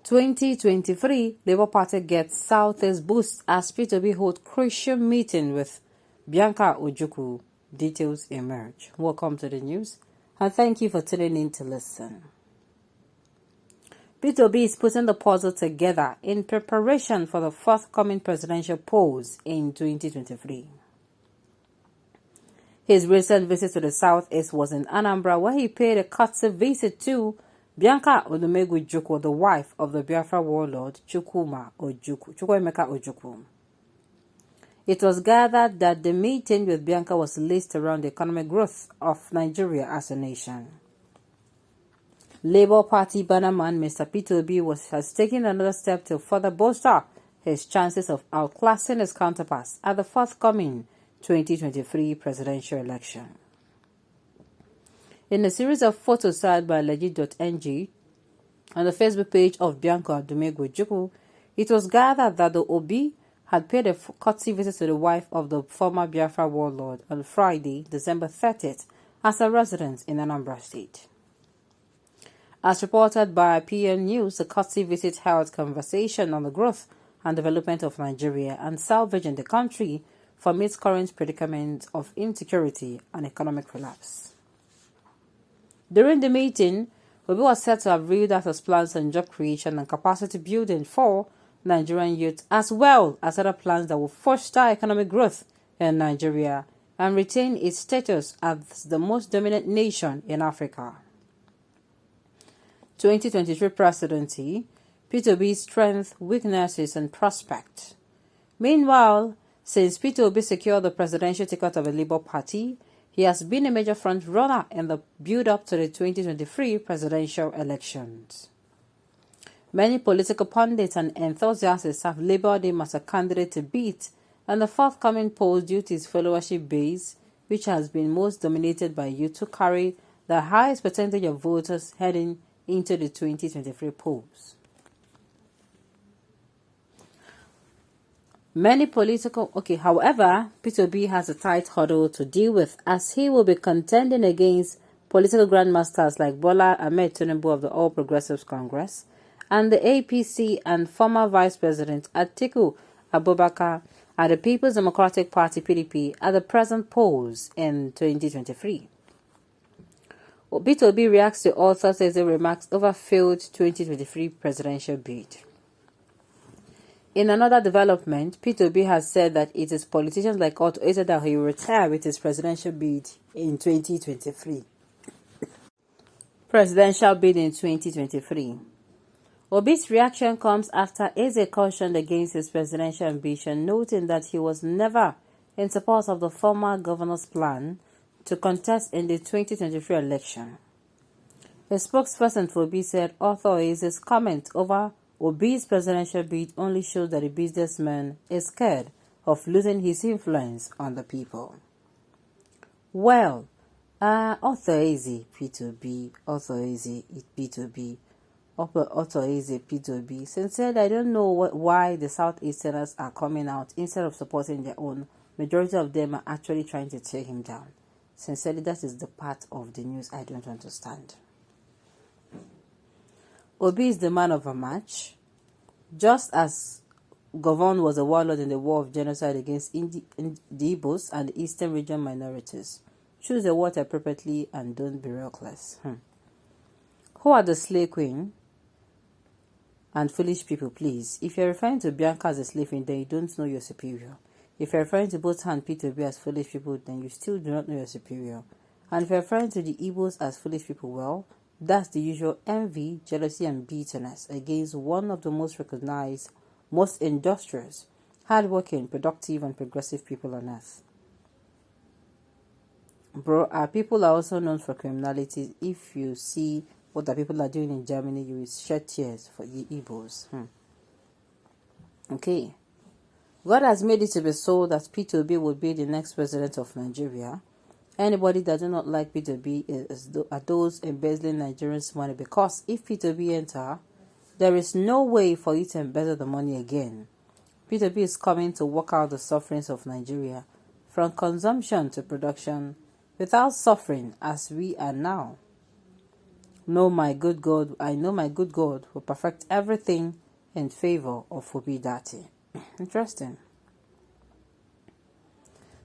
2023, Labour Party gets Southeast boost as P2B hold crucial meeting with Bianca Ojukwu. Details emerge. Welcome to the news, and thank you for tuning in to listen. P2B is putting the puzzle together in preparation for the forthcoming presidential polls in 2023. His recent visit to the Southeast was in Anambra, where he paid a courtesy visit to Bianca Ojukwu, the wife of the Biafra warlord Chukwemeka Ojukwu. It was gathered that the meeting with Bianca was laced around the economic growth of Nigeria as a nation. Labour Party bannerman Mr. P2B has taken another step to further bolster his chances of outclassing his counterparts at the forthcoming 2023 presidential election. In a series of photos shared by legit.ng on the Facebook page of Bianca Ojukwu, it was gathered that the Obi had paid a courtesy visit to the wife of the former Biafra warlord on Friday, December 30th, as a resident in Anambra State. As reported by PM News, the courtesy visit held conversation on the growth and development of Nigeria and salvaging the country from its current predicament of insecurity and economic collapse. During the meeting, Obi was said to have read out his plans on job creation and capacity building for Nigerian youth, as well as other plans that will foster economic growth in Nigeria and retain its status as the most dominant nation in Africa. 2023 presidency, P2B's strength, weaknesses, and prospect. Meanwhile, since P2B secured the presidential ticket of the Labour Party, he has been a major front-runner in the build-up to the 2023 presidential elections. Many political pundits and enthusiasts have labeled him as a candidate to beat in the forthcoming polls due to his followership base, which has been most dominated by youth who carry the highest percentage of voters heading into the 2023 polls. However, P2B has a tight hurdle to deal with as he will be contending against political grandmasters like Bola Ahmed Tinubu of the All Progressives Congress and the APC and former Vice President Atiku Abubakar at the People's Democratic Party (PDP) at the present polls in 2023. P2B reacts to authors as remarks over failed 2023 presidential bid. In another development, P2B has said that it is politicians like Otto Eze that he will retire with his presidential bid in 2023. Presidential bid in 2023. Obi's reaction comes after Eze cautioned against his presidential ambition, noting that he was never in support of the former governor's plan to contest in the 2023 election. A spokesperson for Obi said Otto Eze's comment over Obi's presidential bid only shows that the businessman is scared of losing his influence on the people. Well, Otto Eze, P2B, Otto Eze, P2B, Otto Eze, P2B. Sincerely, I don't know why the Southeasterners are coming out instead of supporting their own. Majority of them are actually trying to tear him down. Sincerely, that is the part of the news I don't understand. Obi is the man of a match. Just as Govon was a warlord in the war of genocide against the Igbos and the Eastern region minorities. Choose a word appropriately and don't be reckless. Who are the slave queen and foolish people, please? If you're referring to Bianca as a slave queen, then you don't know your superior. If you're referring to both and P2B as foolish people, then you still do not know your superior. And if you're referring to the Igbos as foolish people, well, that's the usual envy, jealousy, and bitterness against one of the most recognized, most industrious, hardworking, productive, and progressive people on earth. Bro, our people are also known for criminality. If you see what the people are doing in Germany, you will shed tears for the Igbos. Okay. God has made it to be so that P2B would be the next president of Nigeria. Anybody that do not like P2B are those embezzling Nigerians' money, because if P2B enter, there is no way for you to embezzle the money again. P2B is coming to work out the sufferings of Nigeria from consumption to production without suffering as we are now. I know my good God will perfect everything in favor of Obi Dati. Interesting.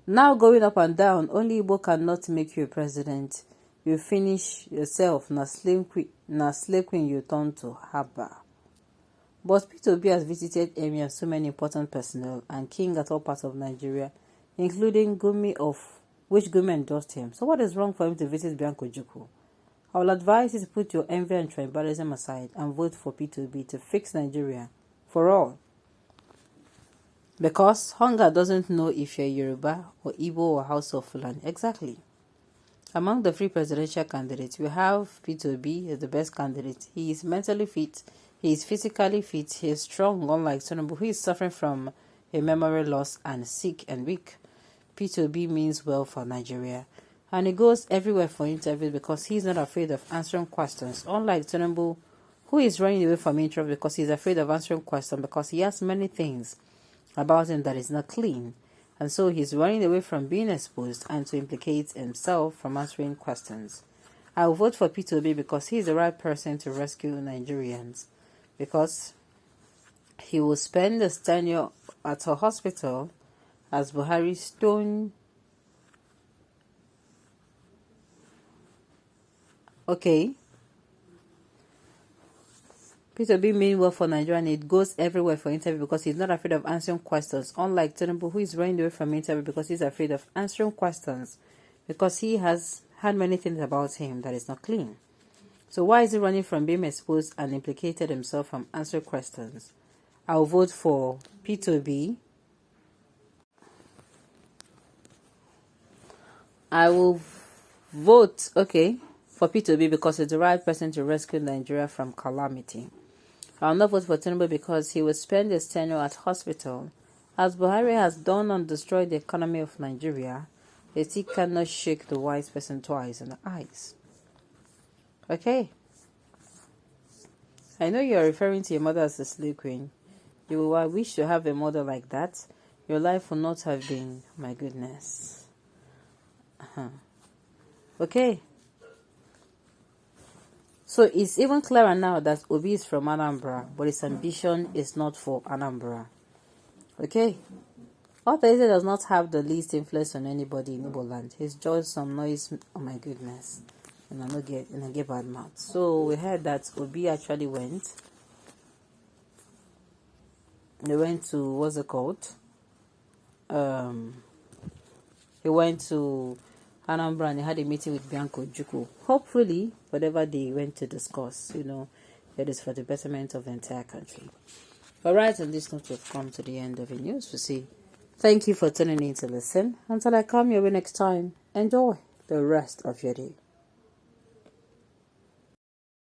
Now going up and down, only Igbo cannot make you a president. You finish yourself, na slave queen you turn to haba. But P2B has visited Emir so many important personnel and king at all parts of Nigeria, including Gumi which Gumi endorsed him. So what is wrong for him to visit Bianca Ojukwu? I will advise you to put your envy and tribalism aside and vote for P2B to fix Nigeria for all. Because hunger doesn't know if you're Yoruba or Igbo or House of Fulani. Exactly. Among the three presidential candidates, we have P2B as the best candidate. He is mentally fit, he is physically fit, he is strong, unlike Tinubu, who is suffering from a memory loss and sick and weak. P2B means well for Nigeria. And he goes everywhere for interviews because he's not afraid of answering questions. Unlike Tinubu, who is running away from interviews because he's afraid of answering questions because he has many things about him that is not clean. And so he's running away from being exposed and to implicate himself from answering questions. I will vote for P2B because he is the right person to rescue Nigerians. Because he will spend his tenure at a hospital as Buhari stone. Okay. P2B mean well for Nigeria and it goes everywhere for interview because he's not afraid of answering questions. Unlike Tinubu, who is running away from interview because he's afraid of answering questions. Because he has had many things about him that is not clean. So why is he running from being exposed and implicated himself from answering questions? I will vote for P2B. I will vote, for P2B because he's the right person to rescue Nigeria from calamity. I will not vote for Tinubu because he will spend his tenure at hospital. As Buhari has done and destroyed the economy of Nigeria, a stick cannot shake the wise person twice in the eyes. Okay. I know you are referring to your mother as a slave queen. You will wish to have a mother like that. Your life will not have been, my goodness. Okay. So it's even clearer now that Obi is from Anambra, but his ambition is not for Anambra. Okay? Obviously does not have the least influence on anybody in Igbo land. He's just some noise, oh my goodness. And I get bad mouth. So we heard that Obi actually went. They went to, what's it called? He went to Anambra and he had a meeting with Bianca Ojukwu. Hopefully, whatever they went to discuss, it is for the betterment of the entire country. Alright, on this note, we've come to the end of the news. We see. Thank you for tuning in to listen. Until I come your way next time, enjoy the rest of your day.